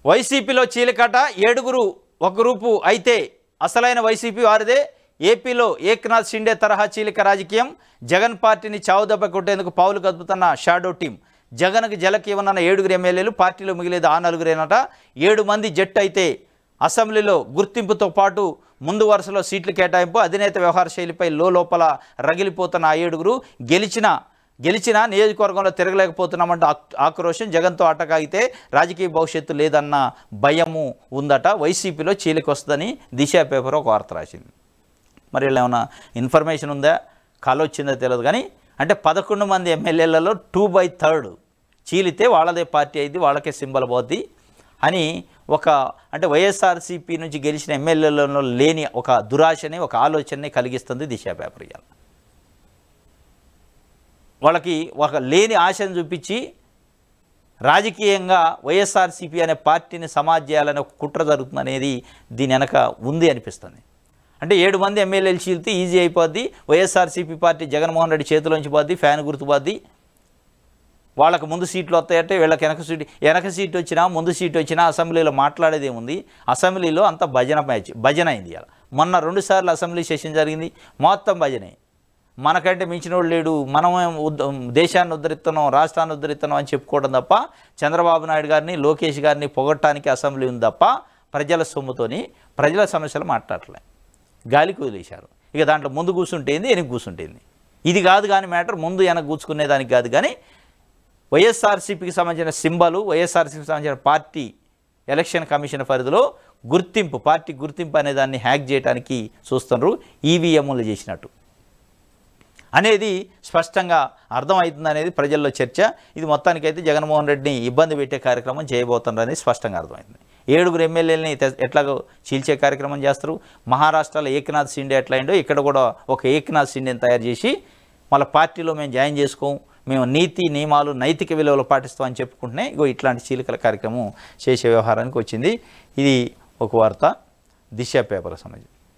వైసీపీలో చీలికట 7 ఒక గ్రూపు అయితే అసలైన వైసీపీ వారిదే. ఏపీలో ఏక్నాథ్ షిండే తరహా చీలిక రాజకీయం. జగన్ పార్టీని చావుదెబ్బ కొట్టేందుకు పావులు కదుపుతున్న షాడో టీం. జగన్కి జలకి ఇవ్వనున్న 7 ఎమ్మెల్యేలు, పార్టీలో మిగిలేదు ఆ 4 7 మంది జట్టు అయితే అసెంబ్లీలో గుర్తింపుతో పాటు ముందు వరుసలో సీట్లు కేటాయింపు. అధినేత వ్యవహార శైలిపై లోపల రగిలిపోతున్న ఆ 7 గెలిచినా నియోజకవర్గంలో తిరగలేకపోతున్నామంటూ ఆక్రోశం. జగన్తో అటకాగితే రాజకీయ భవిష్యత్తు లేదన్న భయము ఉందట. వైసీపీలో చీలిక వస్తుందని దిశ పేపర్ ఒక వార్త రాసింది. మరి ఇలా ఏమైనా ఇన్ఫర్మేషన్ ఉందా, కాలొచ్చిందో తెలియదు. కానీ అంటే 11 మంది ఎమ్మెల్యేలలో 2/3 చీలితే వాళ్ళదే పార్టీ అయింది, వాళ్ళకే సింబల్ పోద్ది అని అంటే వైఎస్ఆర్సీపీ నుంచి గెలిచిన ఎమ్మెల్యేలలో లేని ఒక దురాశని, ఒక ఆలోచనని కలిగిస్తుంది దిశ పేపర్. ఇవాళ వాళ్ళకి ఒక లేని ఆశను చూపించి రాజకీయంగా వైఎస్ఆర్సీపీ అనే పార్టీని సమాజ్ చేయాలనే ఒక కుట్ర జరుగుతుంది అనేది దీని వెనక ఉంది అనిపిస్తుంది. అంటే 7 మంది ఎమ్మెల్యేలు చీలితే ఈజీ అయిపోద్ది. వైఎస్ఆర్సీపీ పార్టీ జగన్మోహన్ రెడ్డి చేతిలోంచి పోద్ది, ఫ్యాన్ గుర్తు పోద్ది. వాళ్ళకు ముందు సీట్లు వస్తాయంటే వీళ్ళకి వెనక సీట్ వచ్చినా ముందు సీట్ వచ్చినా అసెంబ్లీలో మాట్లాడేది ఏముంది? అసెంబ్లీలో అంతా భజన అయింది. ఇలా మొన్న 2 సార్లు అసెంబ్లీ సెషన్ జరిగింది, మొత్తం భజనే. మనకంటే మించినోడు లేడు, మనం దేశాన్ని ఉద్ధరిస్తున్నాం, రాష్ట్రాన్ని ఉద్ధరిస్తున్నాం అని చెప్పుకోవడం తప్ప చంద్రబాబు నాయుడు గారిని, లోకేష్ గారిని పొగట్టడానికి అసెంబ్లీ ఉంది తప్ప ప్రజల సొమ్ముతోని ప్రజల సమస్యలు మాట్లాడలే, గాలికి వదిలేశారు. ఇక దాంట్లో ముందు కూర్చుంటేంది, వెనక కూర్చుంటేంది. ఇది కాదు కానీ మ్యాటర్, ముందు వెనక కూర్చుకునేదానికి కాదు. కానీ వైఎస్ఆర్సీపీకి సంబంధించిన సింబలు, వైఎస్ఆర్సీపీకి సంబంధించిన పార్టీ ఎలక్షన్ కమిషన్ పరిధిలో గుర్తింపు, పార్టీ గుర్తింపు అనే దాన్ని హ్యాక్ చేయడానికి చూస్తున్నారు, ఈవీఎంలు చేసినట్టు అనేది స్పష్టంగా అర్థమవుతుంది అనేది ప్రజల్లో చర్చ. ఇది మొత్తానికైతే జగన్మోహన్ రెడ్డిని ఇబ్బంది పెట్టే కార్యక్రమం చేయబోతున్నారు అనేది స్పష్టంగా అర్థమైంది. 7 ఎమ్మెల్యేలని ఎట్లాగో చీల్చే కార్యక్రమం చేస్తారు. మహారాష్ట్రలో ఏక్నాథ్ షిండే ఎట్లా అయిందో ఇక్కడ కూడా ఒక ఏక్నాథ్ షిండేని తయారు చేసి మళ్ళీ పార్టీలో మేము జాయిన్ చేసుకోం, మేము నీతి నియమాలు నైతిక విలువలు పాటిస్తామని చెప్పుకుంటూనే ఇగో ఇట్లాంటి చీలికల కార్యక్రమం చేసే వ్యవహారానికి వచ్చింది. ఇది ఒక వార్త దిశ పేపర్ సంబంధించి.